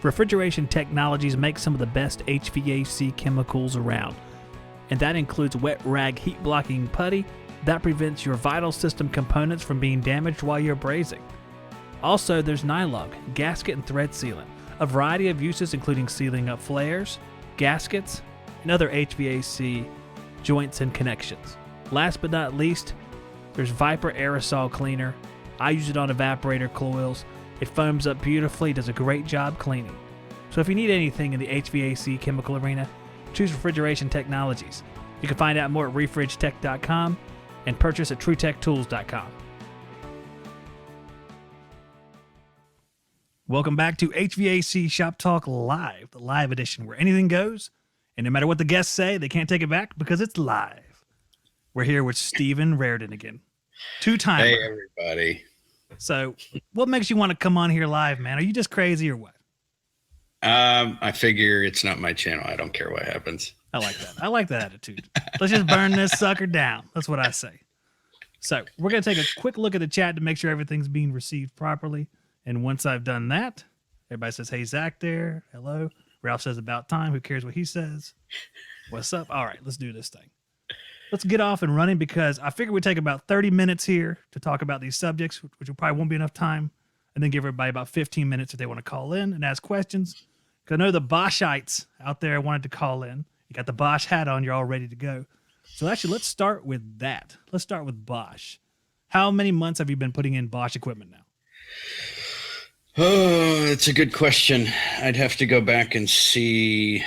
Refrigeration Technologies makes some of the best HVAC chemicals around, and that includes wet rag heat blocking putty that prevents your vital system components from being damaged while you're brazing. Also, there's Nylog, gasket and thread sealant, a variety of uses including sealing up flares, gaskets, and other HVAC joints and connections. Last but not least, there's Viper Aerosol Cleaner. I use it on evaporator coils. It foams up beautifully, does a great job cleaning. So if you need anything in the HVAC chemical arena, choose Refrigeration Technologies. You can find out more at refridgetech.com and purchase at truetechtools.com. Welcome back to HVAC Shop Talk Live, the live edition where anything goes, and no matter what the guests say, they can't take it back because it's live. We're here with Stephen Rardon again. Two-timer. Hey, everybody. So what makes you want to come on here live, man? Are you just crazy or what? I figure it's not my channel. I don't care what happens. I like that. I like that attitude. Let's just burn this sucker down. That's what I say. So we're going to take a quick look at the chat to make sure everything's being received properly. And once I've done that, everybody says, hey, Zach there. Hello. Ralph says about time. Who cares what he says? What's up? All right, let's do this thing. Let's get off and running because I figure we take about 30 minutes here to talk about these subjects, which will probably won't be enough time, and then give everybody about 15 minutes if they want to call in and ask questions. Because I know the Boschites out there wanted to call in. You got the Bosch hat on. You're all ready to go. So actually, let's start with that. Let's start with Bosch. How many months have you been putting in Bosch equipment now? Oh, that's a good question. I'd have to go back and see.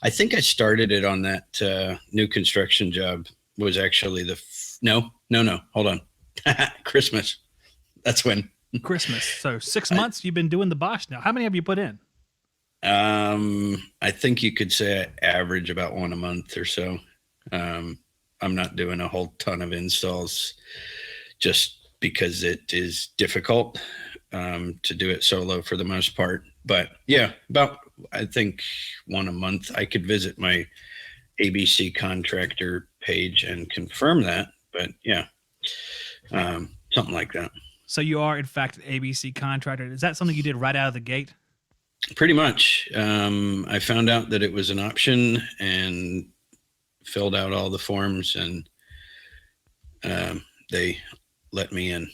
I think I started it on that new construction job. Was actually no, hold on. Christmas. That's when. Christmas. So 6 months you've been doing the Bosch now. How many have you put in? I think you could say I average about one a month or so. I'm not doing a whole ton of installs just because it is difficult to do it solo for the most part. But yeah, about, I think, one a month. I could visit my ABC contractor page and confirm that. But yeah, something like that. So you are, in fact, an ABC contractor. Is that something you did right out of the gate? Pretty much. I found out that it was an option and filled out all the forms, and they let me in.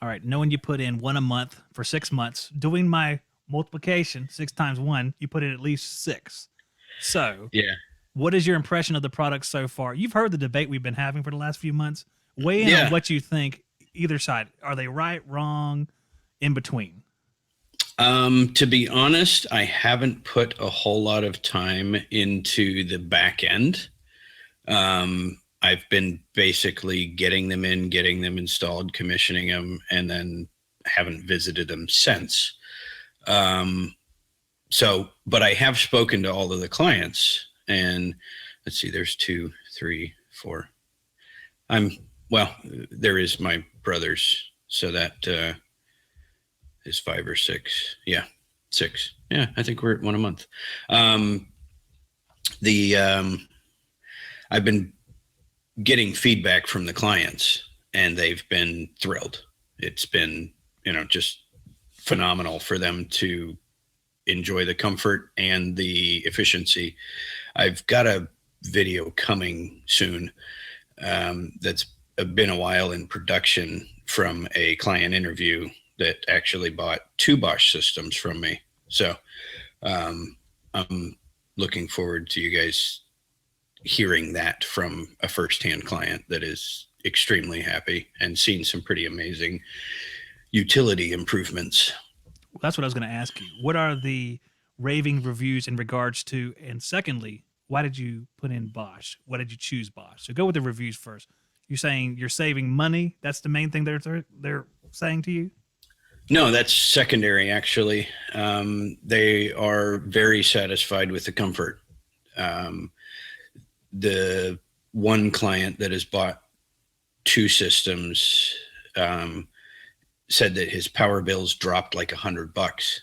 All right. Knowing you put in one a month for 6 months, doing my multiplication, 6 times 1, you put in at least 6. So yeah, what is your impression of the product so far? You've heard the debate we've been having for the last few months. Weigh in on what you think, either side. Are they right, wrong, in between? To be honest, I haven't put a whole lot of time into the back end. I've been basically getting them in, getting them installed, commissioning them, and then haven't visited them since. But I have spoken to all of the clients, and let's see, there's 2, 3, 4. There is my brother's, so that is 5 or 6. Yeah, 6. Yeah, I think we're at one a month. I've been getting feedback from the clients, and they've been thrilled. It's been, just phenomenal for them to enjoy the comfort and the efficiency. I've got a video coming soon that's been a while in production from a client interview that actually bought 2 Bosch systems from me. So I'm looking forward to you guys hearing that from a firsthand client that is extremely happy and seen some pretty amazing utility improvements. Well, that's what I was going to ask you. What are the raving reviews in regards to, and secondly, why did you put in Bosch? Why did you choose Bosch? So go with the reviews first. You're saying you're saving money. That's the main thing they're saying to you? No, that's secondary, actually. They are very satisfied with the comfort. The one client that has bought 2 systems said that his power bills dropped like $100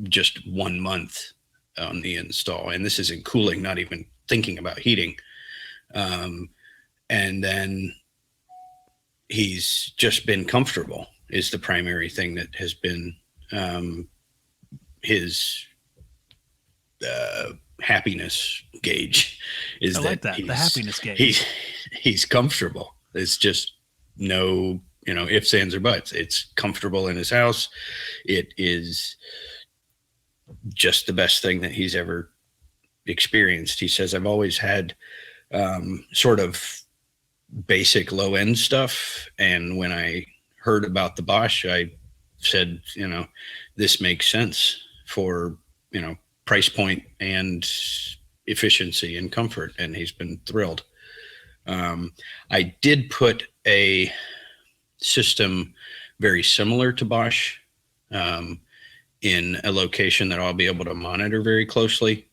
just 1 month on the install. And this is in cooling, not even thinking about heating. And then he's just been comfortable. is the primary thing that has been his happiness gauge. Is I like that, the happiness gauge. He's comfortable. It's just no, ifs, ands, or buts. It's comfortable in his house. It is just the best thing that he's ever experienced. He says, I've always had sort of basic low end stuff. And when I heard about the Bosch, I said, this makes sense for, price point and efficiency and comfort. And he's been thrilled. I did put a system very similar to Bosch in a location that I'll be able to monitor very closely,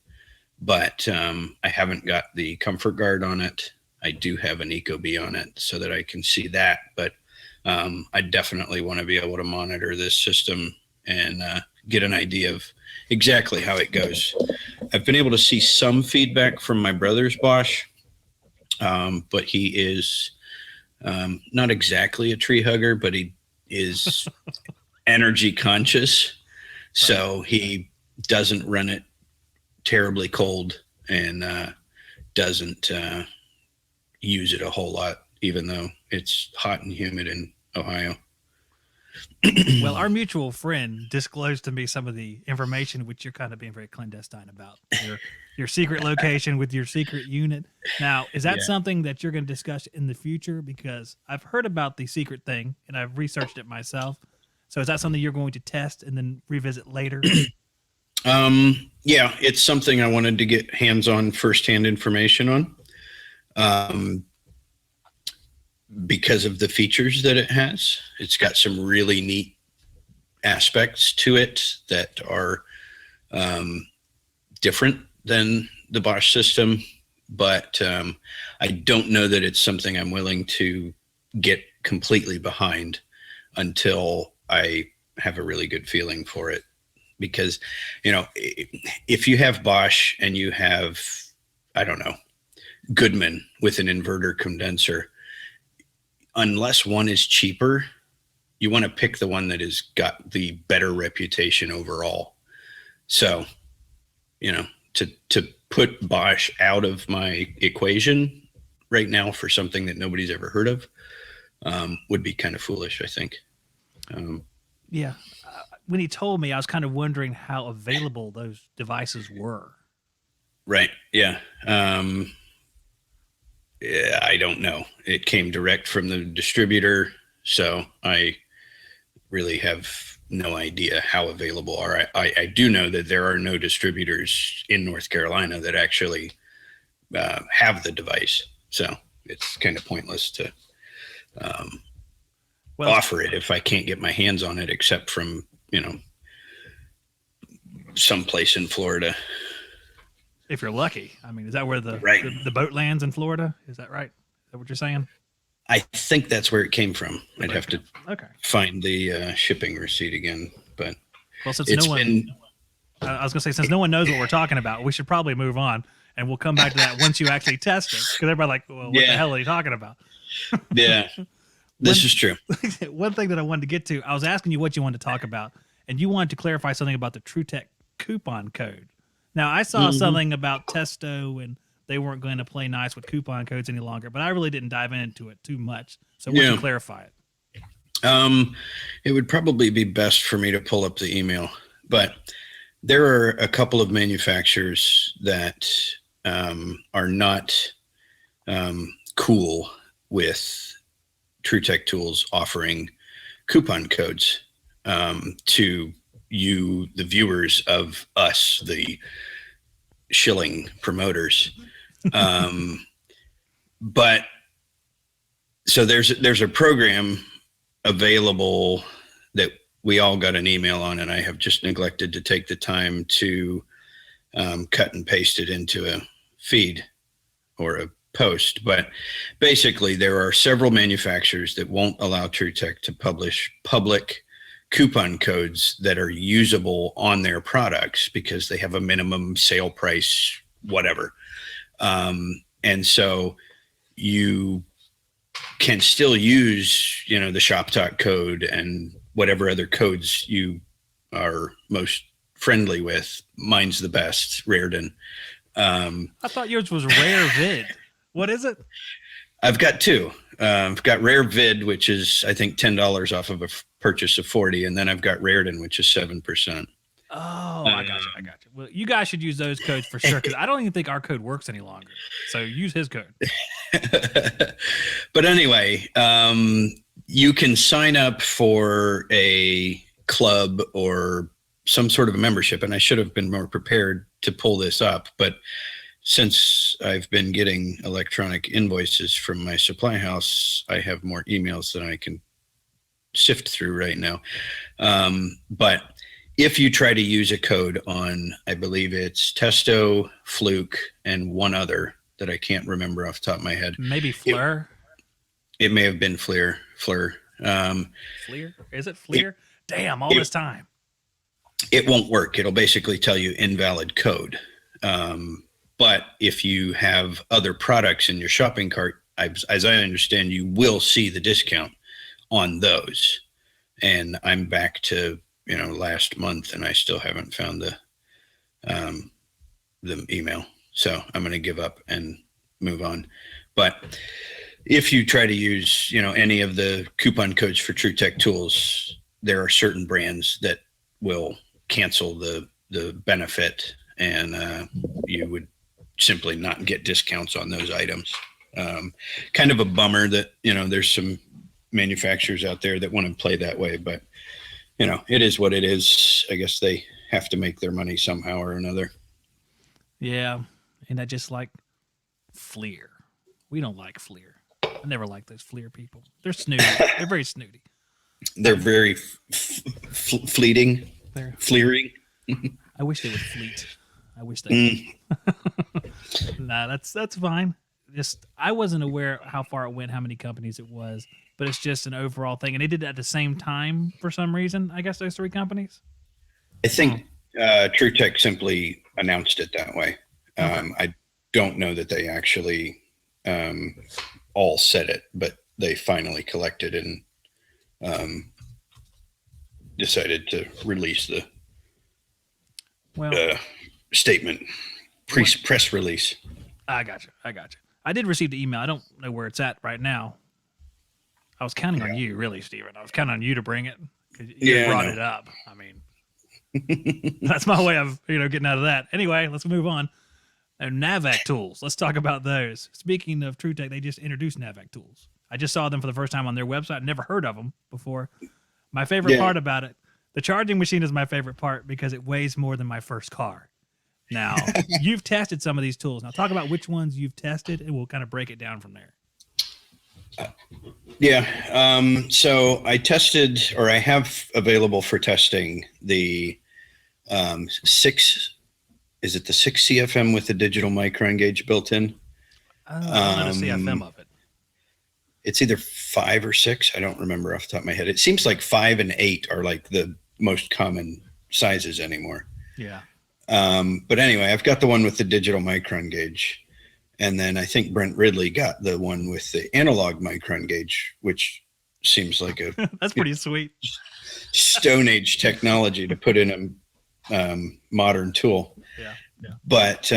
but I haven't got the comfort guard on it. I do have an Ecobee on it so that I can see that, but I definitely want to be able to monitor this system and get an idea of exactly how it goes. I've been able to see some feedback from my brother's Bosch, but he is not exactly a tree hugger, but he is energy conscious. So he doesn't run it terribly cold and doesn't use it a whole lot, even though it's hot and humid in Ohio. Well, our mutual friend disclosed to me some of the information which you're kind of being very clandestine about. Your secret location with your secret unit. Now, is that something that you're going to discuss in the future? Because I've heard about the secret thing and I've researched it myself. So is that something you're going to test and then revisit later? Yeah, it's something I wanted to get hands-on firsthand information on. Because of the features that it has. It's got some really neat aspects to it that are different than the Bosch system, but I don't know that it's something I'm willing to get completely behind until I have a really good feeling for it. Because, if you have Bosch and you have, I don't know, Goodman with an inverter condenser, unless one is cheaper, you want to pick the one that has got the better reputation overall. So, to put Bosch out of my equation right now for something that nobody's ever heard of would be kind of foolish, I think. Yeah. When he told me, I was kind of wondering how available those devices were. Right. Yeah. Yeah, I don't know. It came direct from the distributor, so I really have no idea how available are. I do know that there are no distributors in North Carolina that actually have the device, so it's kind of pointless to offer it if I can't get my hands on it, except from someplace in Florida. If you're lucky. I mean, is that where the boat lands in Florida? Is that right? Is that what you're saying? I think that's where it came from. I'd have to find the shipping receipt again. But since I was going to say, since no one knows what we're talking about, we should probably move on, and we'll come back to that once you actually test it. Because everybody's like, well, what the hell are you talking about? Yeah, this is true. One thing that I wanted to get to, I was asking you what you wanted to talk about, and you wanted to clarify something about the TruTech coupon code. Now, I saw something about Testo and they weren't going to play nice with coupon codes any longer, but I really didn't dive into it too much. So why don't you clarify it? It would probably be best for me to pull up the email, but there are a couple of manufacturers that are not cool with TruTech Tools offering coupon codes to you, the viewers of us, the shilling promoters. But so there's a program available that we all got an email on, and I have just neglected to take the time to cut and paste it into a feed or a post. But basically, there are several manufacturers that won't allow TruTech to publish public coupon codes that are usable on their products because they have a minimum sale price, whatever. And so you can still use, the Shop Talk code and whatever other codes you are most friendly with. Mine's the best, Rardon. I thought yours was Rare Vid. What is it? I've got two. I've got Rare Vid, which is, I think, $10 off of a purchase of 40. And then I've got Rardon, which is 7%. Oh, I got you. Well, you guys should use those codes for sure, because I don't even think our code works any longer. So use his code. But anyway, you can sign up for a club or some sort of a membership. And I should have been more prepared to pull this up. But since I've been getting electronic invoices from my supply house, I have more emails than I can sift through right now. But if you try to use a code on, I believe it's Testo, Fluke, and one other that I can't remember off the top of my head. Maybe Fleur? It may have been Fleur. Fleer? Is it Fleer? Damn, all this time. It won't work. It'll basically tell you invalid code. But if you have other products in your shopping cart, as I understand, you will see the discount on those. And I'm back to last month, and I still haven't found the email. So I'm going to give up and move on. But if you try to use, any of the coupon codes for TrueTech tools, there are certain brands that will cancel the benefit, and you would simply not get discounts on those items. Kind of a bummer that, there's some manufacturers out there that want to play that way, but it is what it is. I guess they have to make their money somehow or another. Yeah. And I just like Fleer. We don't like Fleer. I never liked those Fleer people. They're snooty. They're very snooty. They're very fleeting. They're fleering. I wish they would fleet. I wish they would. Nah, that's fine. Just, I wasn't aware how far it went, how many companies it was, but it's just an overall thing. And they did it at the same time for some reason, I guess, those three companies. I think TrueTech simply announced it that way. I don't know that they actually all said it, but they finally collected and decided to release the statement, press release. I got you. I did receive the email. I don't know where it's at right now. I was counting on you, really, Steven. I was counting on you to bring it, because you brought it up. I mean, that's my way of getting out of that. Anyway, let's move on. NAVAC tools. Let's talk about those. Speaking of TrueTech, they just introduced NAVAC tools. I just saw them for the first time on their website. Never heard of them before. My favorite part about it, the charging machine is my favorite part because it weighs more than my first car. Now, you've tested some of these tools. Now, talk about which ones you've tested, and we'll kind of break it down from there. So I tested, or I have available for testing, the 6. Is it the 6 CFM with the digital micron gauge built in? I don't know the CFM of it. It's either 5 or 6. I don't remember off the top of my head. It seems like 5 and 8 are like the most common sizes anymore. Yeah. But anyway, I've got the one with the digital micron gauge. And then I think Brent Ridley got the one with the analog micron gauge, which seems like a that's pretty sweet Stone Age technology to put in a modern tool. Yeah. But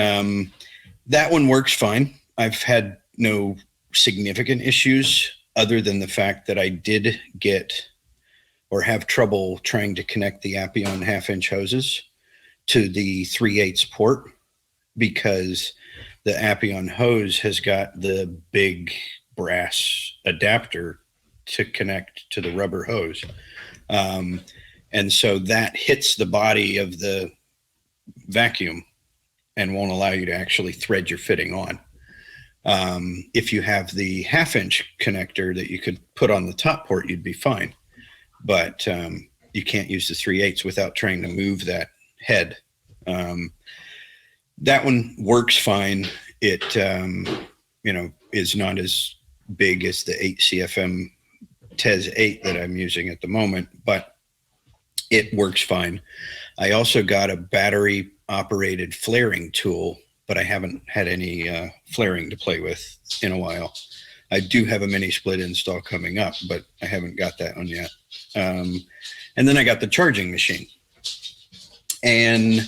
that one works fine. I've had no significant issues other than the fact that I did get or have trouble trying to connect the Appion 1/2-inch hoses to the 3/8 port, because the Appion hose has got the big brass adapter to connect to the rubber hose. And so that hits the body of the vacuum and won't allow you to actually thread your fitting on. If you have the 1/2-inch connector that you could put on the top port, you'd be fine. But you can't use the 3/8 without trying to move that head. That one works fine. It, is not as big as the 8 CFM TES 8 that I'm using at the moment, but it works fine. I also got a battery operated flaring tool, but I haven't had any flaring to play with in a while. I do have a mini split install coming up, but I haven't got that one yet. And then I got the charging machine. And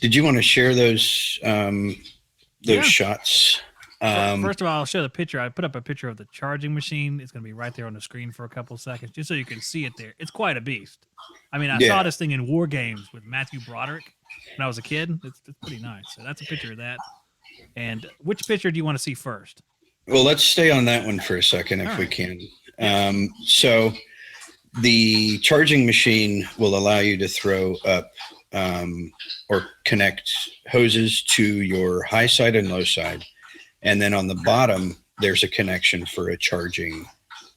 did you want to share those shots? First of all, I'll show the picture. I put up a picture of the charging machine. It's going to be right there on the screen for a couple seconds, just so you can see it there. It's quite a beast. I mean, I saw this thing in War Games with Matthew Broderick when I was a kid. It's pretty nice. So that's a picture of that. And which picture do you want to see first? Well, let's stay on that one for a second if we can. So the charging machine will allow you to throw up or connect hoses to your high side and low side. And then on the bottom, there's a connection for a charging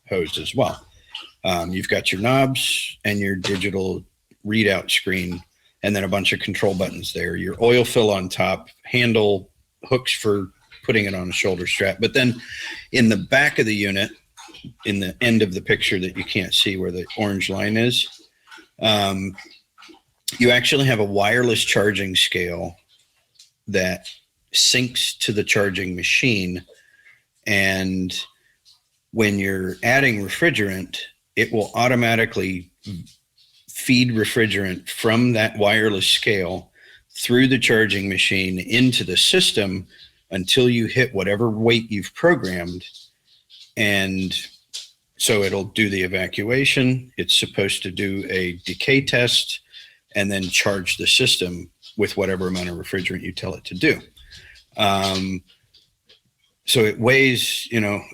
hose as well. You've got your knobs and your digital readout screen, and then a bunch of control buttons there. Your oil fill on top, handle, hooks for putting it on a shoulder strap. But then in the back of the unit, in the end of the picture that you can't see where the orange line is, you actually have a wireless charging scale that syncs to the charging machine. And when you're adding refrigerant, it will automatically feed refrigerant from that wireless scale through the charging machine into the system until you hit whatever weight you've programmed. And so it'll do the evacuation. It's supposed to do a decay test and then charge the system with whatever amount of refrigerant you tell it to do. So it weighs,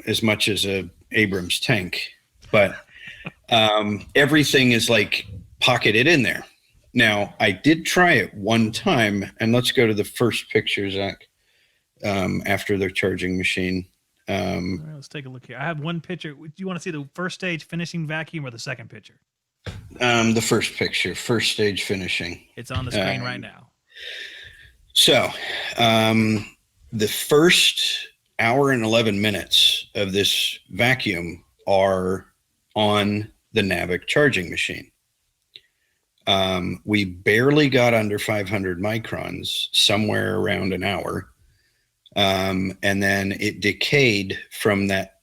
as much as a Abrams tank, but everything is like pocketed in there. Now, I did try it one time, and let's go to the first picture, Zach, after the charging machine. All right, let's take a look here. I have one picture. Do you want to see the first stage finishing vacuum or the second picture? The first picture, first stage finishing. It's on the screen right now. So the first hour and 11 minutes of this vacuum are on the Navic charging machine. We barely got under 500 microns, somewhere around an hour. And then it decayed from that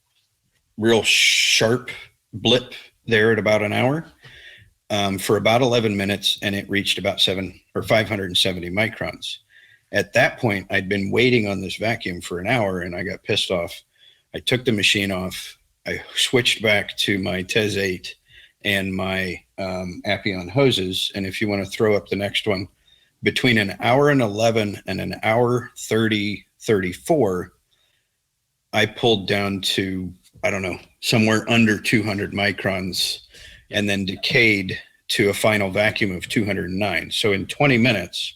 real sharp blip there at about an hour for about 11 minutes, and it reached about 570 microns. At that point, I'd been waiting on this vacuum for an hour, and I got pissed off. I took the machine off. I switched back to my TES 8 and my Appion hoses. And if you want to throw up the next one, between an hour and 11 and an hour 34, I pulled down to, I don't know, somewhere under 200 microns, and then decayed to a final vacuum of 209. So in 20 minutes,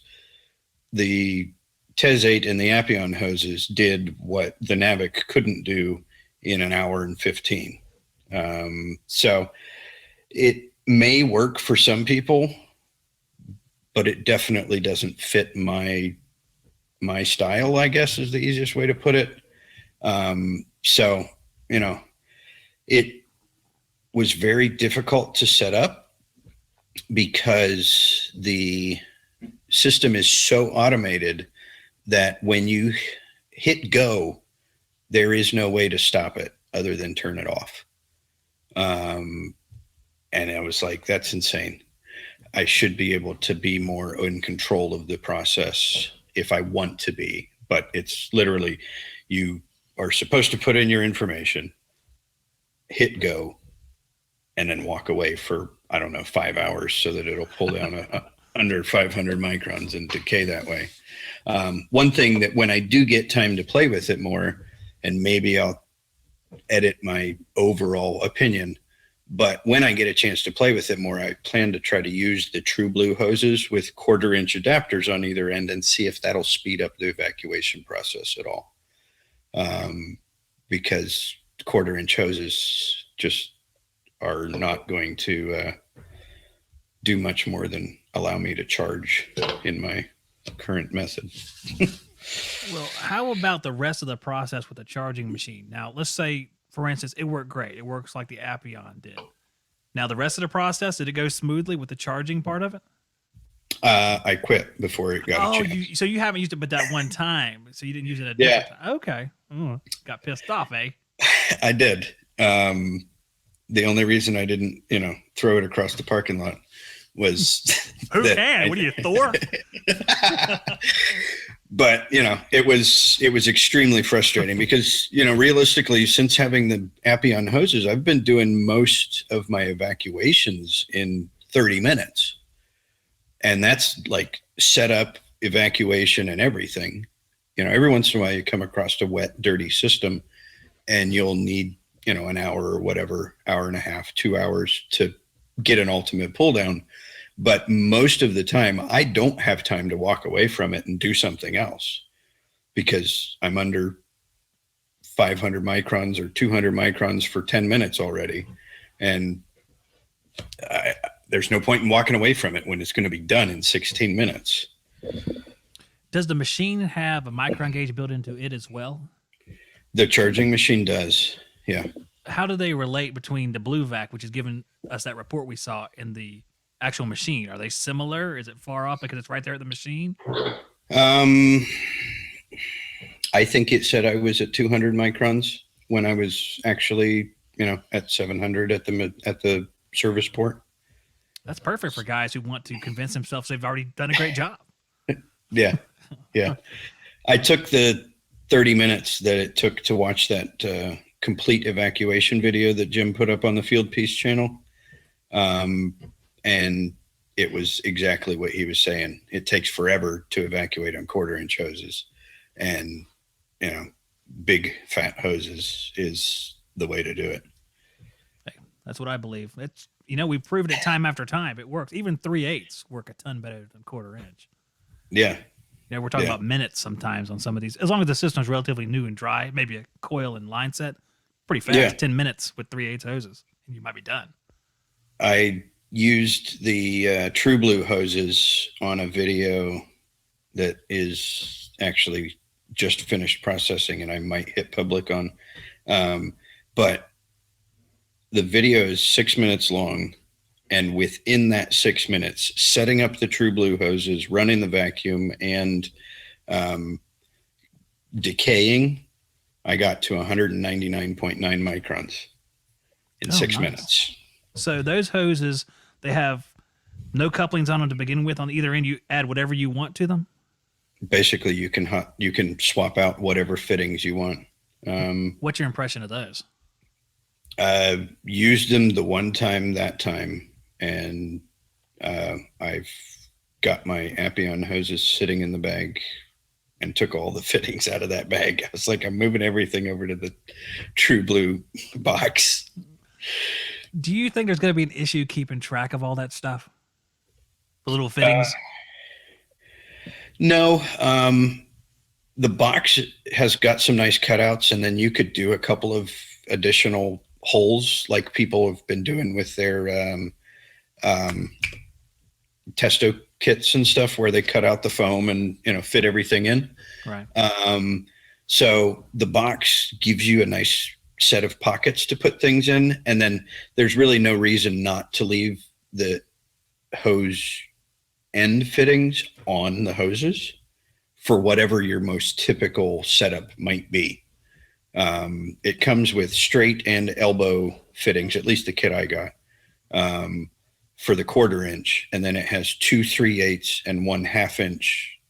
the TES 8 and the Appion hoses did what the Navic couldn't do in an hour and 15. So it may work for some people, but it definitely doesn't fit my style, I guess, is the easiest way to put it. So, it was very difficult to set up because the system is so automated that when you hit go, there is no way to stop it other than turn it off. And I was like, that's insane. I should be able to be more in control of the process if I want to be, but it's literally, you are supposed to put in your information, hit go, and then walk away for, 5 hours so that it'll pull down under 500 microns and decay that way. One thing that when I do get time to play with it more, and maybe I'll edit my overall opinion, but when I get a chance to play with it more, I plan to try to use the True Blue hoses with 1/4-inch adapters on either end and see if that'll speed up the evacuation process at all. Because 1/4-inch hoses just are not going to do much more than allow me to charge in my current method. Well, how about the rest of the process with the charging machine? Now, let's say, for instance, it worked great. It works like the Appion did. Now, the rest of the process, did it go smoothly with the charging part of it? I quit before it got a chance. So you haven't used it but that one time. So you didn't use it a Yeah. different time. Okay. Got pissed off, eh? I did. The only reason I didn't, throw it across the parking lot was Who can? What are you, Thor? But it was extremely frustrating because realistically, since having the Appion hoses, I've been doing most of my evacuations in 30 minutes, and that's like setup, evacuation, and everything. Every once in a while you come across a wet, dirty system, and you'll need an hour or whatever, hour and a half, 2 hours to get an ultimate pull down. But most of the time, I don't have time to walk away from it and do something else because I'm under 500 microns or 200 microns for 10 minutes already. And there's no point in walking away from it when it's going to be done in 16 minutes. Does the machine have a micron gauge built into it as well? The charging machine does, yeah. How do they relate between the Blue Vac, which is giving us that report we saw, and the actual machine? Are they similar? Is it far off because it's right there at the machine? I think it said I was at 200 microns when I was actually, at 700 at the service port. That's perfect for guys who want to convince themselves they've already done a great job. Yeah. I took the 30 minutes that it took to watch that complete evacuation video that Jim put up on the Field Piece channel. And it was exactly what he was saying. It takes forever to evacuate on 1/4-inch hoses, and big fat hoses is the way to do it. Hey, that's what I believe. It's we've proven it time after time. It works. Even 3/8 work a ton better than 1/4-inch. Yeah. We're talking about minutes sometimes on some of these. As long as the system's relatively new and dry, maybe a coil and line set, pretty fast. Yeah. 10 minutes with 3/8 hoses, and you might be done. I used the True Blue hoses on a video that is actually just finished processing, and I might hit public on. But the video is 6 minutes long, and within that 6 minutes, setting up the True Blue hoses, running the vacuum, and decaying, I got to 199.9 microns in 6 minutes. So those hoses, they have no couplings on them to begin with. On either end, you add whatever you want to them. Basically, you can swap out whatever fittings you want. What's your impression of those? Used them the one time that time, and I've got my Appion hoses sitting in the bag and took all the fittings out of that bag. I was like, I'm moving everything over to the True Blue box. Do you think there's going to be an issue keeping track of all that stuff? The little fittings? No. The box has got some nice cutouts, and then you could do a couple of additional holes like people have been doing with their testo kits and stuff, where they cut out the foam and fit everything in. Right. So the box gives you a nice set of pockets to put things in, and then there's really no reason not to leave the hose end fittings on the hoses for whatever your most typical setup might be. It comes with straight and elbow fittings, at least the kit I got, for the 1/4-inch, and then it has 2 3/8 and 1 1/2-inch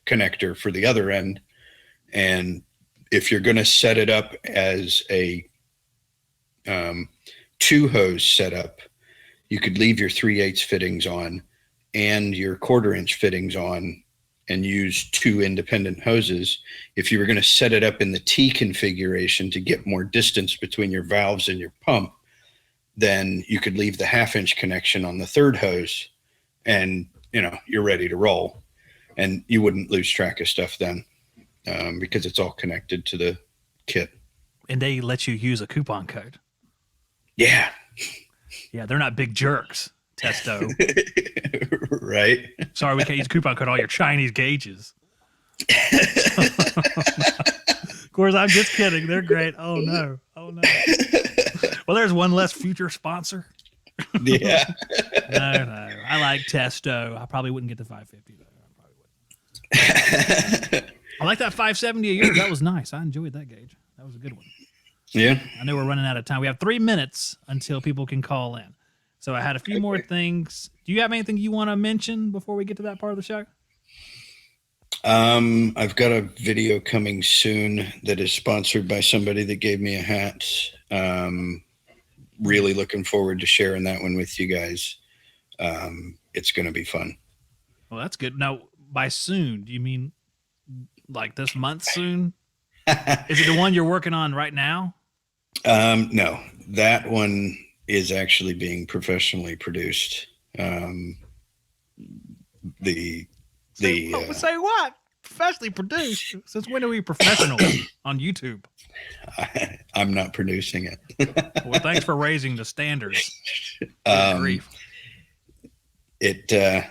connector for the other end. And if you're going to set it up as a 2 hose setup, you could leave your 3/8 fittings on and your 1/4-inch fittings on and use 2 independent hoses. If you were going to set it up in the T configuration to get more distance between your valves and your pump, then you could leave the 1/2-inch connection on the 3rd hose, and you're ready to roll, and you wouldn't lose track of stuff then, because it's all connected to the kit. And they let you use a coupon code. Yeah. Yeah, they're not big jerks, Testo. Right. Sorry, we can't use coupon code on all your Chinese gauges. Of course, I'm just kidding. They're great. Oh, no. Well, there's one less future sponsor. Yeah. No. I like Testo. I probably wouldn't get the 550, though. I like that 570 a year. That was nice. I enjoyed that gauge. That was a good one. Yeah. I know we're running out of time. We have 3 minutes until people can call in. So I had a few more things. Do you have anything you want to mention before we get to that part of the show? I've got a video coming soon that is sponsored by somebody that gave me a hat. Really looking forward to sharing that one with you guys. It's going to be fun. Well, that's good. Now, by soon, do you mean like this month soon? Is it the one you're working on right now? No, that one is actually being professionally produced. Say what? Professionally produced? Since when are we professional on YouTube? I'm not producing it. Well, thanks for raising the standards. Grief. The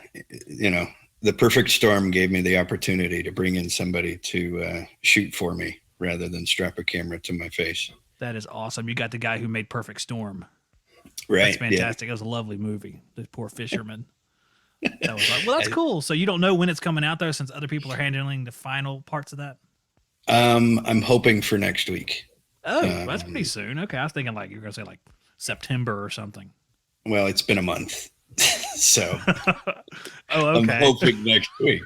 perfect storm gave me the opportunity to bring in somebody to shoot for me rather than strap a camera to my face. That is awesome. You got the guy who made Perfect Storm. Right. That's fantastic. Yeah. It was a lovely movie. The poor fisherman. That was like, well, that's cool. So you don't know when it's coming out though, since other people are handling the final parts of that? I'm hoping for next week. Oh, that's pretty soon. Okay. I was thinking like you were going to say like September or something. Well, it's been a month. So oh, okay. I'm hoping next week.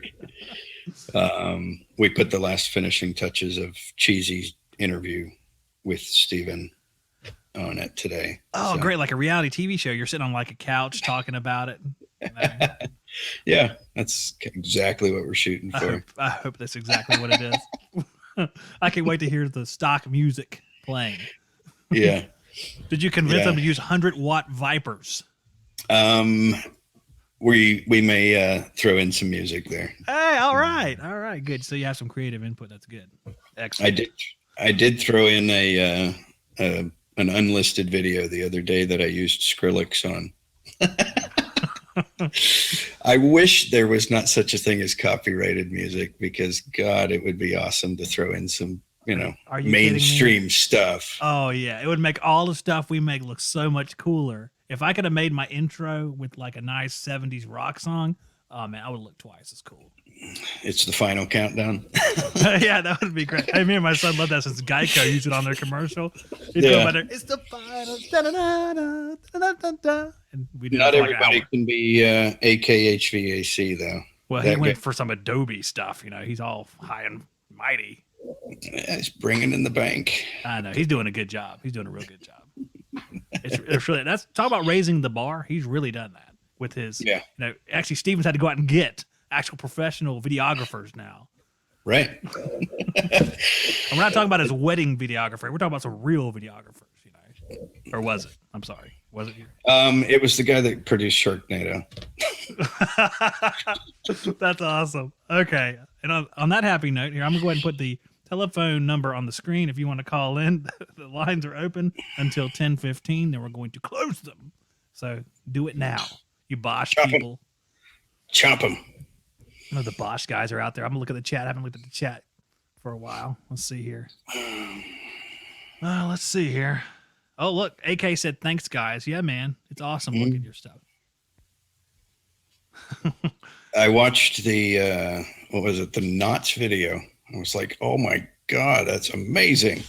We put the last finishing touches of Cheesy's interview with Steven on it today. Oh, so. Great. Like a reality TV show. You're sitting on like a couch talking about it. Yeah, that's exactly what we're shooting for. I hope that's exactly what it is. I can't wait to hear the stock music playing. Yeah. Did you convince them to use 100-watt Vipers? We may throw in some music there. Hey, all right, good. So you have some creative input. That's good. Excellent. I did throw in an unlisted video the other day that I used Skrillex on. I wish there was not such a thing as copyrighted music, because God, it would be awesome to throw in some, mainstream stuff. Oh yeah, it would make all the stuff we make look so much cooler. If I could have made my intro with like a nice 70s rock song, oh man, I would look twice as cool. It's the final countdown. Yeah, that would be great. Hey, me and my son love that since Geico used it on their commercial. He'd go by there, it's the final. And we did Not everybody can be HVAC though. Well, he went for some Adobe stuff. He's all high and mighty. Yeah, he's bringing in the bank. I know. He's doing a good job. He's doing a real good job. It's really, that's talk about raising the bar. He's really done that with his. Yeah. Actually, Steven's had to go out and get actual professional videographers now. Right. And we're not talking about his wedding videographer. We're talking about some real videographers. Or was it? I'm sorry. Was it you? It was the guy that produced Sharknado. That's awesome. Okay. And on that happy note here, I'm going to go ahead and put the telephone number on the screen if you want to call in. The lines are open until 10:15. Then we're going to close them. So do it now, you Bosch people. Chop them. I know the Bosch guys are out there. I'm going to look at the chat. I haven't looked at the chat for a while. Let's see here. Let's see here. Oh, look. AK said, thanks, guys. Yeah, man. It's awesome looking at your stuff. I watched the, the Knots video. I was like, oh my God, that's amazing.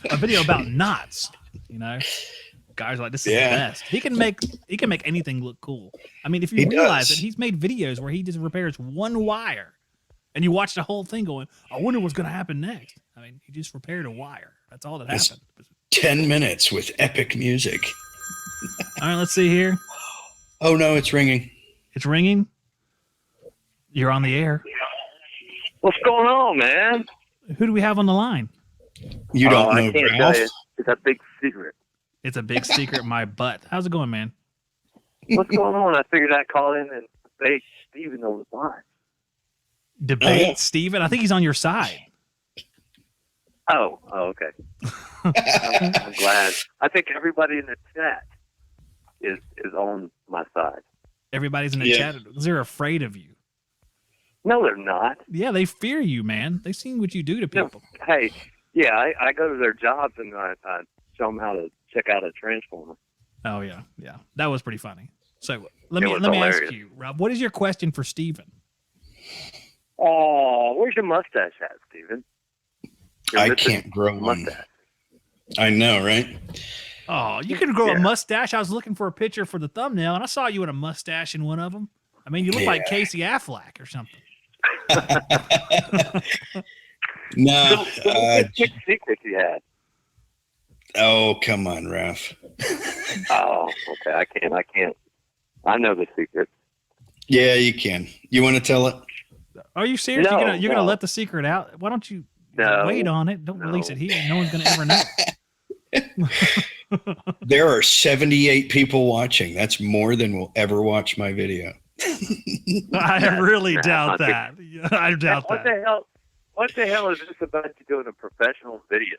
A video about knots, Guys are like, this is the best. He can make anything look cool. I mean, if you realize that he's made videos where he just repairs one wire and you watch the whole thing going, I wonder what's going to happen next. I mean, he just repaired a wire. That's all that happened. 10 minutes with epic music. All right, let's see here. Oh no, it's ringing. It's ringing. You're on the air. What's going on, man? Who do we have on the line? You don't know. I can't tell you. It's a big secret. It's a big secret in my butt. How's it going, man? What's going on? I figured I'd call in and debate Steven on the line. Debate Steven? I think he's on your side. Oh, okay. I'm glad. I think everybody in the chat is on my side. Everybody's in the chat because they're afraid of you. No, they're not. Yeah, they fear you, man. They've seen what you do to people. No, hey, I go to their jobs and I show them how to check out a transformer. Oh yeah. That was pretty funny. So let me ask you, Rob, what is your question for Steven? Oh, where's your mustache at, Steven? I can't grow one. I know, right? Oh, you can grow a mustache. I was looking for a picture for the thumbnail, and I saw you with a mustache in one of them. I mean, you look like Casey Affleck or something. No. What secret you had? Oh, come on, Ralph. Oh, okay. I can't. I know the secret. Yeah, you can. You want to tell it? Are you serious? No, you're gonna let the secret out? Why don't you wait on it? Don't release it here. No one's gonna ever know. There are 78 people watching. That's more than will ever watch my video. I really doubt that. I doubt what that. What the hell is this about you doing a professional video?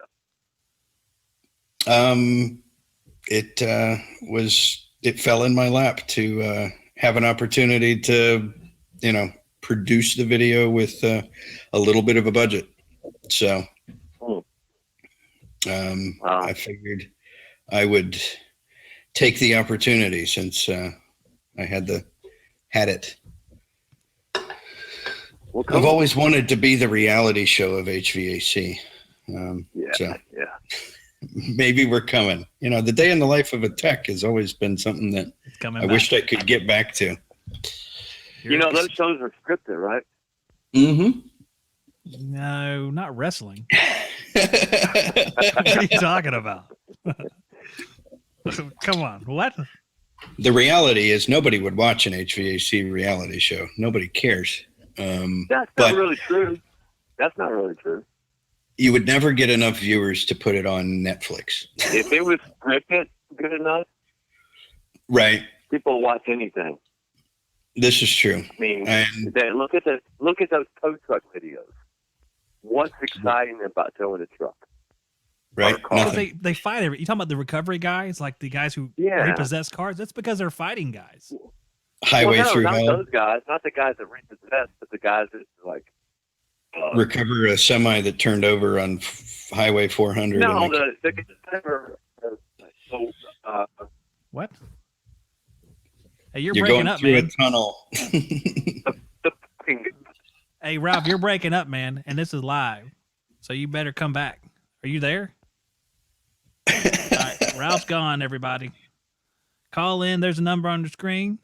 It fell in my lap to have an opportunity to, produce the video with a little bit of a budget. So I figured I would take the opportunity since I had it. Well, cool. I've always wanted to be the reality show of HVAC. Maybe we're coming. The day in the life of a tech has always been something that I wished I could get back to. Those shows are scripted, right? Mm-hmm. No, not wrestling. What are you talking about? Come on, what? The reality is nobody would watch an HVAC reality show. Nobody cares. That's not really true. That's not really true. You would never get enough viewers to put it on Netflix. If it was scripted good enough, right? People watch anything. This is true. I mean, look at those tow truck videos. What's exciting about towing a truck? Right. They fight every. You talking about the recovery guys, like the guys who repossess cars? That's because they're fighting guys. Highway through not hell. Those guys, not the guys that repossess, but the guys that recover a semi that turned over on Highway 400. No, what? Hey, you're breaking breaking up, up, through man. A tunnel. Hey, Ralph, you're breaking up, man, and this is live, so you better come back. Are you there? All right, Ralph's gone, everybody. Call in. There's a number on the screen.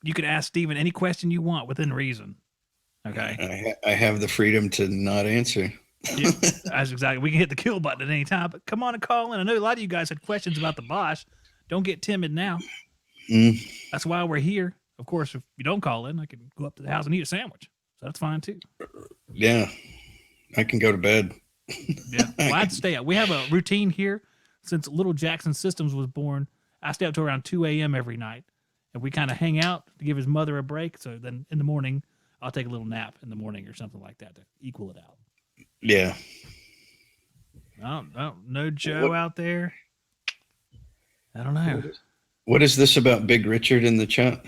You can ask Steven any question you want within reason. Okay. I have the freedom to not answer. Yeah, that's exactly. We can hit the kill button at any time, but come on and call in. I know a lot of you guys had questions about the Bosch. Don't get timid now. That's why we're here. Of course, if you don't call in, I can go up to the house and eat a sandwich. So that's fine too. Yeah. I can go to bed. Yeah. Well, I'd stay up. We have a routine here since Little Jackson Systems was born. I stay up to around 2 a.m. every night, and we kind of hang out to give his mother a break. So then in the morning, I'll take a little nap in the morning or something like that to equal it out. Yeah. No Joe out there. I don't know. What is this about Big Richard in the chat?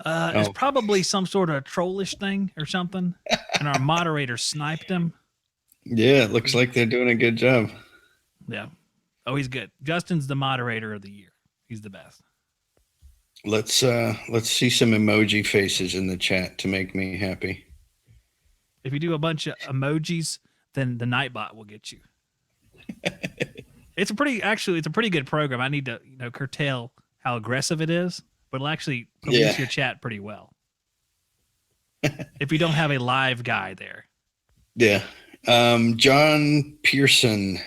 It's probably some sort of trollish thing or something, and our moderator sniped him. Yeah, it looks like they're doing a good job. Yeah. Oh, he's good. Justin's the moderator of the year. He's the best. Let's see some emoji faces in the chat to make me happy. If you do a bunch of emojis, then the Nightbot will get you. It's a pretty good program. I need to curtail how aggressive it is, but it'll actually police your chat pretty well. If you don't have a live guy there. Yeah. John Pearson.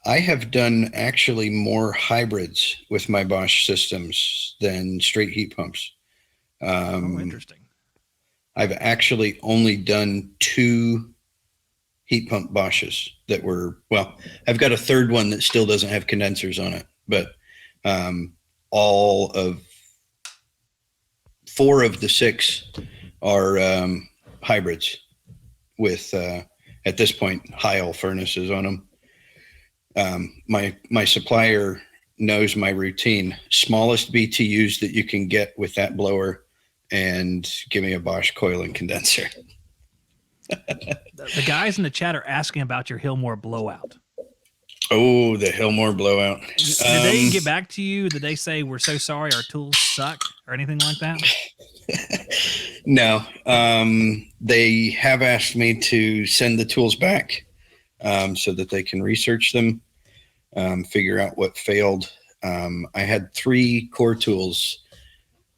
I have done actually more hybrids with my Bosch systems than straight heat pumps. Interesting. I've actually only done 2 heat pump Bosches that were, I've got a third one that still doesn't have condensers on it, but all of 4 of the 6 are hybrids with, at this point, Heil furnaces on them. My supplier knows my routine. Smallest BTUs that you can get with that blower, and give me a Bosch coil and condenser. The guys in the chat are asking about your Hillmore blowout. Oh, the Hillmore blowout. Did they get back to you? Did they say, we're so sorry, our tools suck, or anything like that? No, they have asked me to send the tools back so that they can research them, figure out what failed. I had 3 core tools,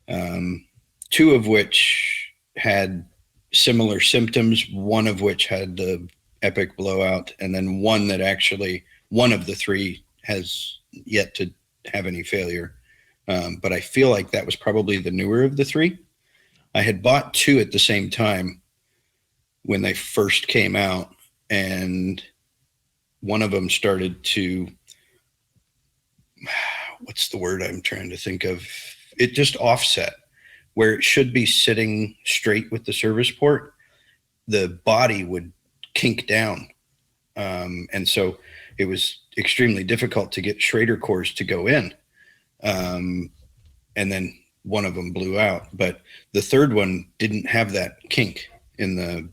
2 of which had similar symptoms, one of which had the epic blowout, and then one that actually, one of the 3 has yet to have any failure. But I feel like that was probably the newer of the 3. I had bought 2 at the same time when they first came out, and one of them started to, what's the word I'm trying to think of? It just offset where it should be sitting straight with the service port. The body would kink down. And so it was extremely difficult to get Schrader cores to go in. And then one of them blew out, but the third one didn't have that kink in the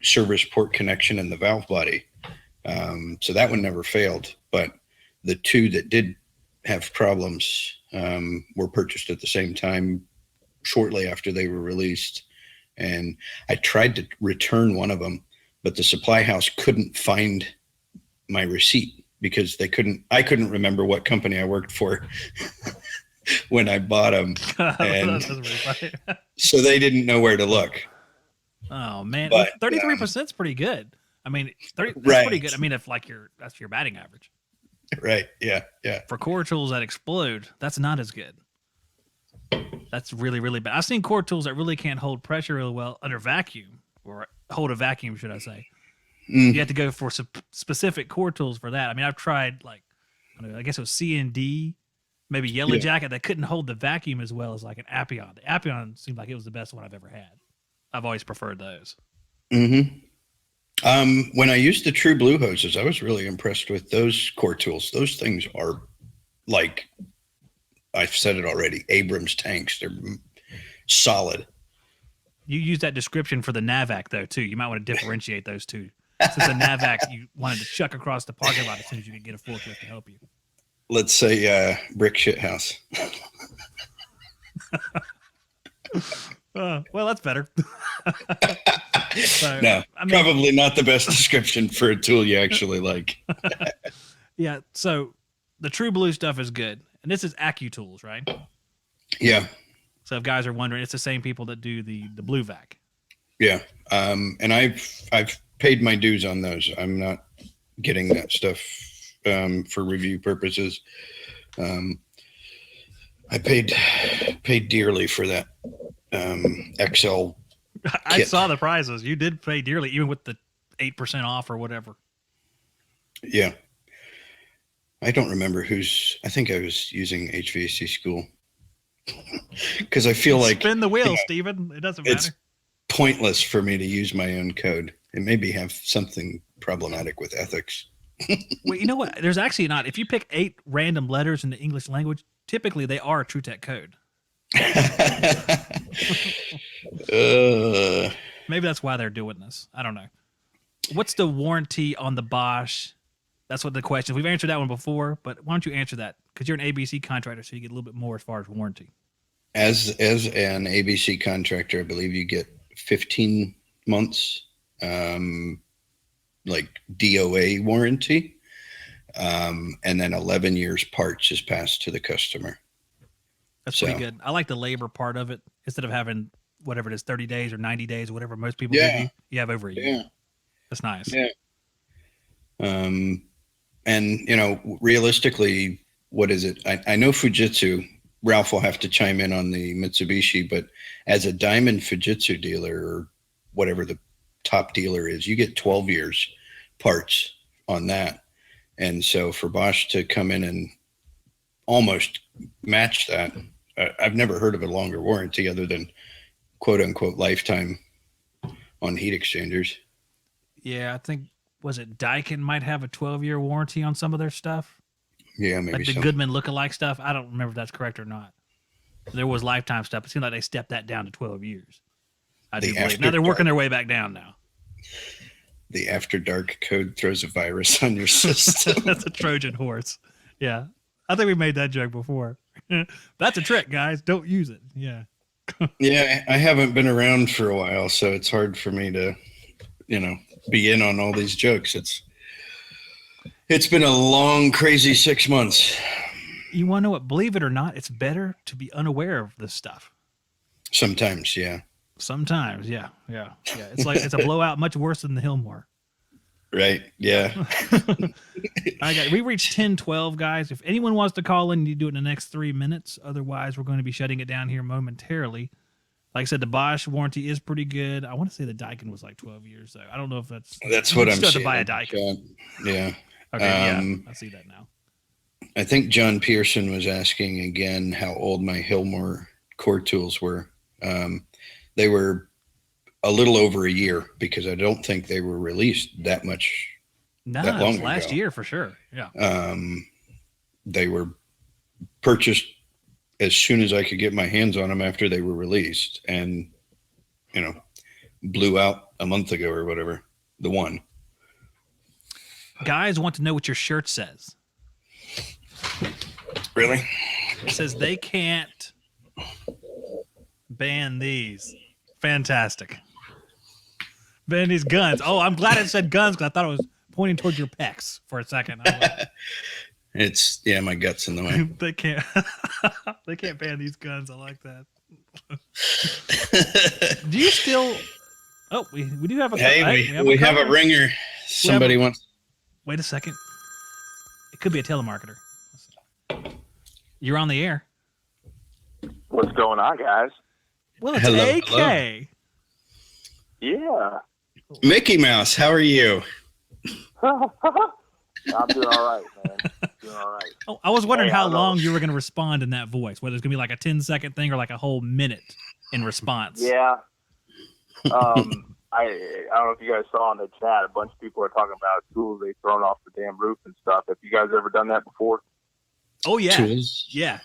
service port connection and the valve body. So that one never failed, but the 2 that did have problems were purchased at the same time shortly after they were released. And I tried to return one of them, but the supply house couldn't find my receipt because I couldn't remember what company I worked for when I bought them. And so they didn't know where to look. Oh man, But 33% is pretty good. I mean, that's Right. pretty good. I mean, if like that's your batting average. Right. Yeah. For core tools that explode, that's not as good. That's really, really bad. I've seen core tools that really can't hold pressure really well under vacuum, or hold a vacuum, should I say. You have to go for specific core tools for that. I mean, I've tried I guess it was C&D, maybe Yellow Jacket, that couldn't hold the vacuum as well as like an Appion. The Appion seemed like it was the best one I've ever had. I've always preferred those. Mm-hmm. When I used the True Blue hoses, I was really impressed with those core tools. Those things are like, I've said it already, Abrams tanks. They're solid. You use that description for the Navac though too. You might want to differentiate those two. Since the Navac you wanted to chuck across the parking lot as soon as you could get a forklift to help you. Let's say brick shit house. Well, that's better. So, No, probably not the best description for a tool you actually like. Yeah, so the True Blue stuff is good. And this is AccuTools, right? Yeah. So if guys are wondering, it's the same people that do the Blue Vac. Yeah. And I've paid my dues on those. I'm not getting that stuff for review purposes. I paid dearly for that XL I kit. saw the prices. You did pay dearly, even with the 8% off or whatever. Yeah. I don't remember I think I was using HVAC School. Because I feel like spin the wheel, Steven. It doesn't matter. it's pointless for me to use my own code. It maybe have something problematic with ethics. Well, you know what? There's actually not. If you pick 8 random letters in the English language, typically they are a TrueTech code. Maybe that's why they're doing this. I don't know. What's the warranty on the Bosch? That's what the question is. We've answered that one before, but why don't you answer that? Because you're an ABC contractor, so you get a little bit more as far as warranty. As an ABC contractor, I believe you get 15 months like DOA warranty, and then 11 years parts is passed to the customer. That's pretty good. I like the labor part of it. Instead of having whatever it is, 30 days or 90 days or whatever most people give you, you have over a year. That's nice. Yeah. And, realistically, what is it? I know Fujitsu, Ralph will have to chime in on the Mitsubishi, but as a Diamond Fujitsu dealer or whatever the top dealer is, you get 12 years parts on that. And so for Bosch to come in and almost match that, I've never heard of a longer warranty other than quote unquote lifetime on heat exchangers. Yeah, I think, was it Daikin might have a 12-year warranty on some of their stuff? Yeah, maybe like the so. Goodman lookalike stuff. I don't remember if that's correct or not. There was lifetime stuff. It seemed like they stepped that down to 12 years. I do believe. Now they're working their way back down now. The After Dark code throws a virus on your system. That's a Trojan horse. Yeah. I think we made that joke before. That's a trick, guys. Don't use it. Yeah. Yeah, I haven't been around for a while, so it's hard for me to, be in on all these jokes. It's been a long, crazy 6 months. You want to know what? Believe it or not, it's better to be unaware of this stuff. Sometimes, yeah. Sometimes, yeah. It's like it's a blowout, much worse than the Hillmore. Right. Yeah. We reached 10:12, guys. If anyone wants to call in, you do it in the next 3 minutes. Otherwise, we're going to be shutting it down here momentarily. Like I said, the Bosch warranty is pretty good. I want to say the Daikin was like 12 years, though. I don't know if that's what I'm still have saying. to buy a Daikin. Yeah. Okay, I see that now. I think John Pearson was asking again how old my Hillmore core tools were. They were a little over a year because I don't think they were released that long last ago. year for sure. Yeah. They were purchased as soon as I could get my hands on them after they were released, and blew out a month ago or whatever. The one. Guys want to know what your shirt says. Really? It says they can't ban these. Fantastic. Ban these guns. Oh, I'm glad it said guns because I thought it was pointing towards your pecs for a second. It's my gut's in the way. They can't. They can't ban these guns. I like that. Do you still? Oh, we do have a. Hey, we have a ringer. Somebody wants. Wait a second. It could be a telemarketer. You're on the air. What's going on, guys? Well, it's Hello, AK. hello. Yeah. Mickey Mouse, how are you? I'm doing all right, man. Doing all right. Oh, I was wondering how long you were going to respond in that voice, whether it's going to be like a 10-second thing or like a whole minute in response. Yeah. I don't know if you guys saw in the chat, a bunch of people are talking about tools they've thrown off the damn roof and stuff. Have you guys ever done that before? Oh, yeah. Tools? Yeah.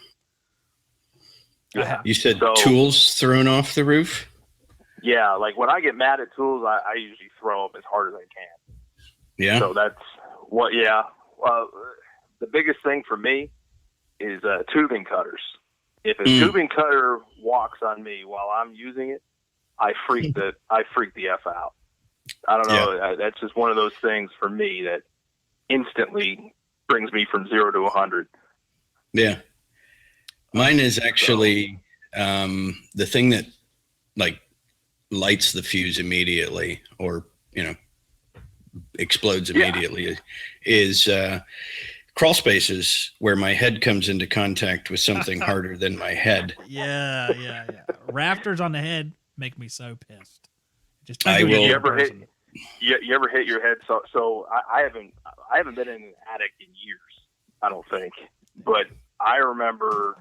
You said tools thrown off the roof? Yeah, like when I get mad at tools, I usually throw them as hard as I can. Yeah. So that's what, yeah. The biggest thing for me is tubing cutters. If a tubing cutter walks on me while I'm using it, I freak the F out. I don't know. Yeah. That's just one of those things for me that instantly brings me from 0 to 100. Yeah. Mine is actually the thing that like lights the fuse immediately or, explodes immediately is crawl spaces where my head comes into contact with something harder than my head. Yeah. Rafters on the head make me so pissed. Just I will. You ever hit your head? So I haven't been in an attic in years, I don't think. But I remember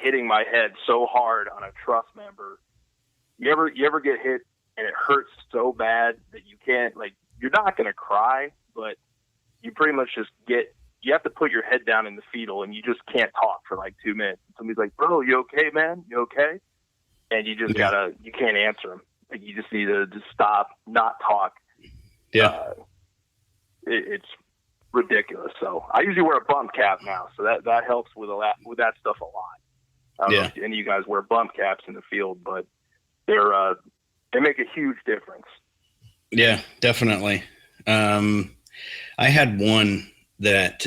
hitting my head so hard on a truss member. You ever get hit and it hurts so bad that you can't, like, you're not going to cry, but you pretty much just you have to put your head down in the fetal and you just can't talk for like 2 minutes. Somebody's like, bro, you okay, man? You okay? And you just you can't answer them. Like, you just need to just stop, not talk. Yeah. It's ridiculous. So I usually wear a bump cap now. So that helps with that stuff a lot. I don't know if any of you guys wear bump caps in the field, but they make a huge difference. Yeah, definitely. I had one that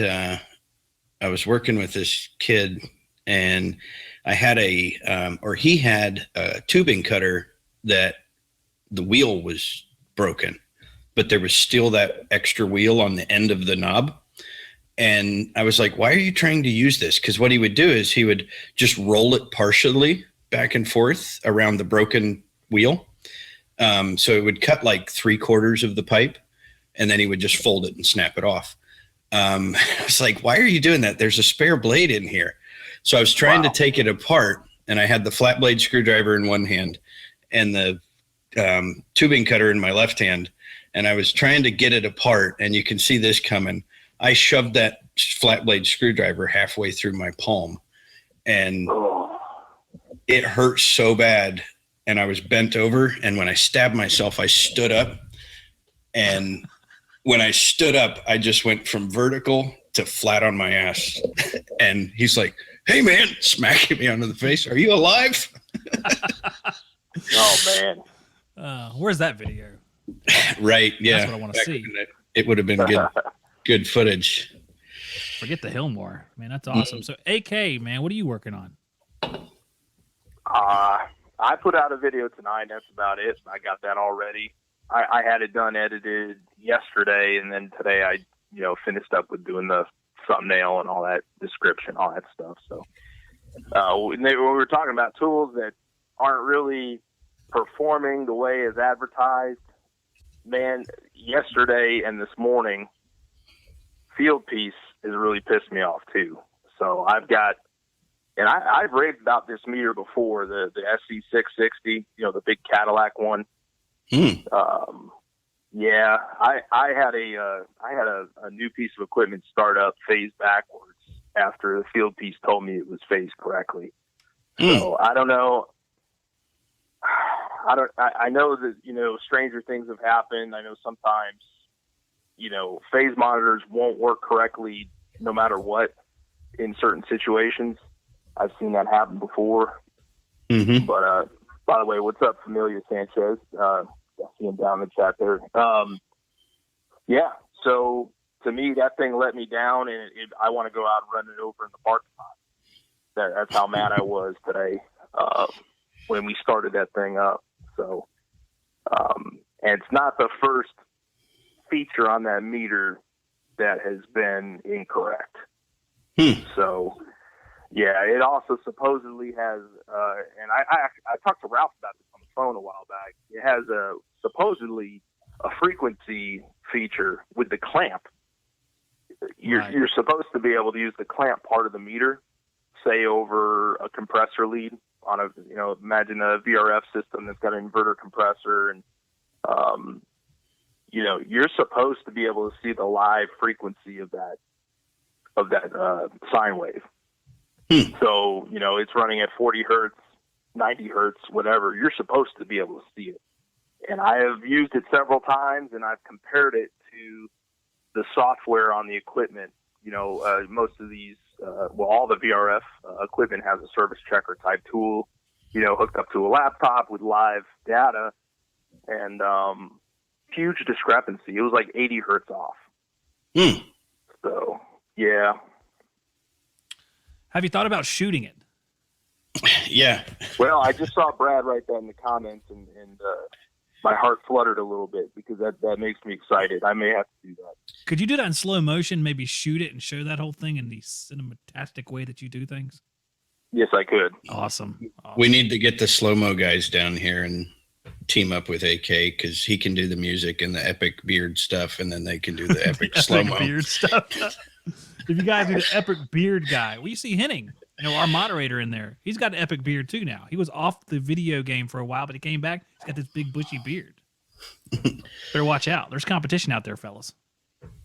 I was working with this kid, and I had he had a tubing cutter that the wheel was broken, but there was still that extra wheel on the end of the knob. And I was like, why are you trying to use this? Because what he would do is he would just roll it partially back and forth around the broken wheel. So it would cut like 3/4 of the pipe, and then he would just fold it and snap it off. I was like, why are you doing that? There's a spare blade in here. So I was trying to take it apart, and I had the flat blade screwdriver in one hand and the tubing cutter in my left hand. And I was trying to get it apart, and you can see this coming. I shoved that flat blade screwdriver halfway through my palm, and it hurt so bad. And I was bent over, and when I stabbed myself, I stood up. And when I stood up, I just went from vertical to flat on my ass. And he's like, hey, man, smacking me onto the face. Are you alive? Oh man. Where's that video? Right. Yeah. That's what I want to see. It would have been good footage. Forget the Hillmore. Man, that's awesome. So AK, man, what are you working on? I put out a video tonight. That's about it. I got that already. I had it done, edited yesterday, and then today I, finished up with doing the thumbnail and all that description, all that stuff. So when we were talking about tools that aren't really performing the way as advertised, man, yesterday and this morning, Field Piece has really pissed me off too. So I've raved about this meter before, the SC660, the big Cadillac one. Yeah, I had a new piece of equipment start up phase backwards after the Field Piece told me it was phased correctly. So I don't know. I know that, stranger things have happened. I know sometimes, phase monitors won't work correctly no matter what in certain situations. I've seen that happen before. But, by the way, what's up, Familia Sanchez? I see him down in the chat there. Yeah. So to me, that thing let me down, and I want to go out and run it over in the parking lot. That's how mad I was today when we started that thing up. So, and it's not the first feature on that meter that has been incorrect. So, yeah, it also supposedly has, and I talked to Ralph about this on the phone a while back. It has supposedly a frequency feature with the clamp. You're supposed to be able to use the clamp part of the meter, say over a compressor lead on imagine a VRF system that's got an inverter compressor, and you're supposed to be able to see the live frequency of that sine wave. So, it's running at 40 hertz, 90 hertz, whatever. You're supposed to be able to see it. And I have used it several times, and I've compared it to the software on the equipment. Most of these, all the VRF equipment has a service checker type tool, hooked up to a laptop with live data, and huge discrepancy. It was like 80 hertz off. So, yeah. Have you thought about shooting it? Yeah. Well, I just saw Brad write that in the comments, and my heart fluttered a little bit because that makes me excited. I may have to do that. Could you do that in slow motion, maybe shoot it and show that whole thing in the cinematastic way that you do things? Yes, I could. Awesome. We need to get the slow-mo guys down here and team up with AK, because he can do the music and the epic beard stuff, and then they can do the epic slow-mo. Beard stuff. If you guys do the epic beard guy, you see Henning, our moderator in there. He's got an epic beard too now. He was off the video game for a while, but he came back. He's got this big bushy beard. Better watch out. There's competition out there, fellas.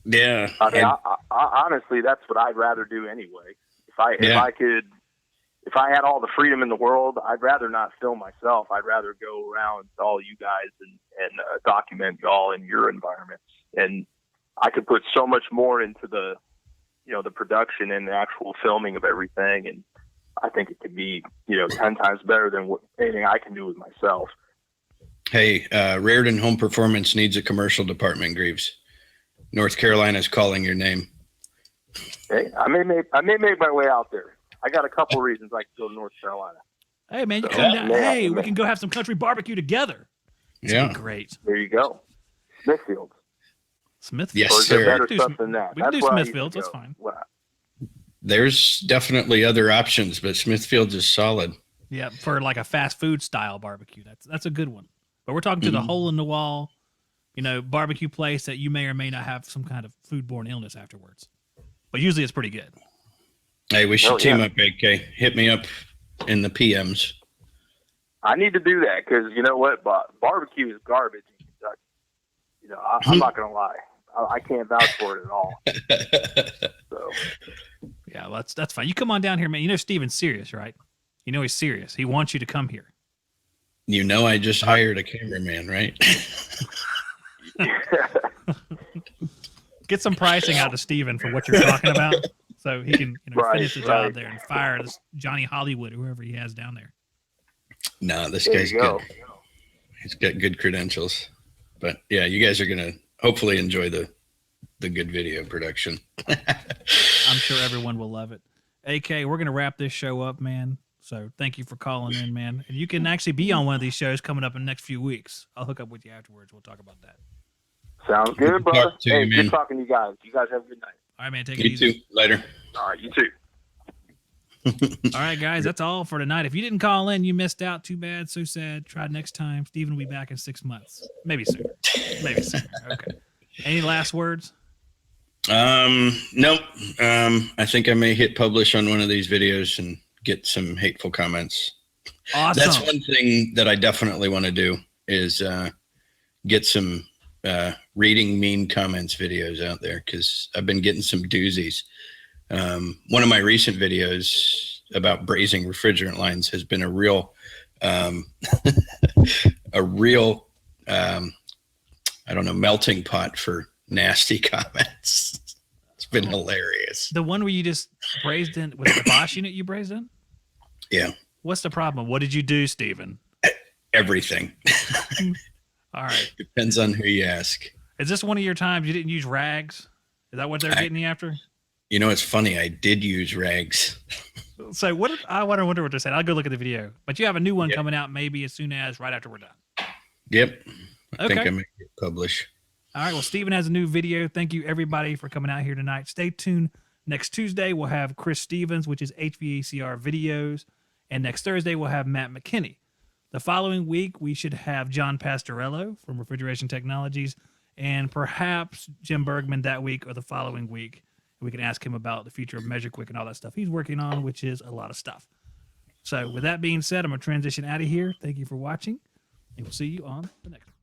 Yeah. I mean, honestly, that's what I'd rather do anyway. If I had all the freedom in the world, I'd rather not film myself. I'd rather go around to all you guys and document y'all in your environments. And I could put so much more into the production and the actual filming of everything. And I think it could be, 10 times better than anything I can do with myself. Hey, Rardon Home Performance needs a commercial department, Greaves. North Carolina's calling your name. Hey, I may make my way out there. I got a couple reasons I could go to North Carolina. Hey, man, you come down. Hey, we can go have some country barbecue together. Yeah. Great. There you go. Smithfield. Yes, or sir. Better stuff than that. We can do Smithfields. That's fine. Wow. There's definitely other options, but Smithfield's is solid. Yeah, for like a fast food style barbecue. That's a good one. But we're talking to the hole in the wall, barbecue place that you may or may not have some kind of foodborne illness afterwards. But usually it's pretty good. Hey, we should team up, AK. Hit me up in the PMs. I need to do that because you know what? Barbecue is garbage in Kentucky. I'm not going to lie. I can't vouch for it at all. So, yeah, well, that's fine. You come on down here, man. Steven's serious, right? He's serious. He wants you to come here. I just hired a cameraman, right? Get some pricing out of Steven for what you're talking about, so he can finish the job there and fire this Johnny Hollywood or whoever he has down there. No, this There guy's you go. good. He's got good credentials. But yeah, you guys are gonna hopefully enjoy the good video production. I'm sure everyone will love it. AK, we're gonna wrap this show up, man. So thank you for calling in, man. And you can actually be on one of these shows coming up in the next few weeks. I'll hook up with you afterwards. We'll talk about that. Sounds good, brother. Talk to Hey, you, man. good talking to you guys. You guys have a good night. All right, man. Take it You easy. too. Later. All right, you too. All right, guys, that's all for tonight. If you didn't call in, you missed out. Too bad. So sad. Try next time. Steven will be back in 6 months. Maybe sooner. Maybe sooner. Okay. Any last words? Nope. I think I may hit publish on one of these videos and get some hateful comments. Awesome. That's one thing that I definitely want to do is get some reading mean comments videos out there, because I've been getting some doozies. One of my recent videos about brazing refrigerant lines has been a real I don't know, melting pot for nasty comments. It's been hilarious. The one where you just brazed in, was it the Bosch unit you brazed in? Yeah. What's the problem? What did you do, Steven? Everything. All right. Depends on who you ask. Is this one of your times you didn't use rags? Is that what they're getting you after? You know, it's funny. I did use rags. So what? I wonder what they're saying. I'll go look at the video. But you have a new one Yep. coming out maybe as soon as right after we're done. Yep. I think Okay. I may hit publish. All right. Well, Steven has a new video. Thank you, everybody, for coming out here tonight. Stay tuned. Next Tuesday, we'll have Chris Stevens, which is HVACR Videos. And next Thursday, we'll have Matt McKinney. The following week, we should have John Pastorello from Refrigeration Technologies and perhaps Jim Bergman that week or the following week. We can ask him about the future of MeasureQuick and all that stuff he's working on, which is a lot of stuff. So with that being said, I'm going to transition out of here. Thank you for watching, and we'll see you on the next one.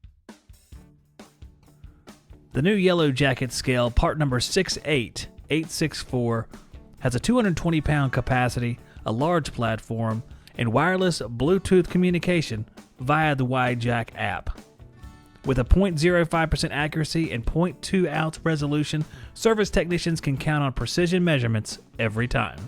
The new Yellow Jacket scale, part number 68864, has a 220-pound capacity, a large platform, and wireless Bluetooth communication via the WideJack app. With a 0.05% accuracy and 0.2 ounce resolution, service technicians can count on precision measurements every time.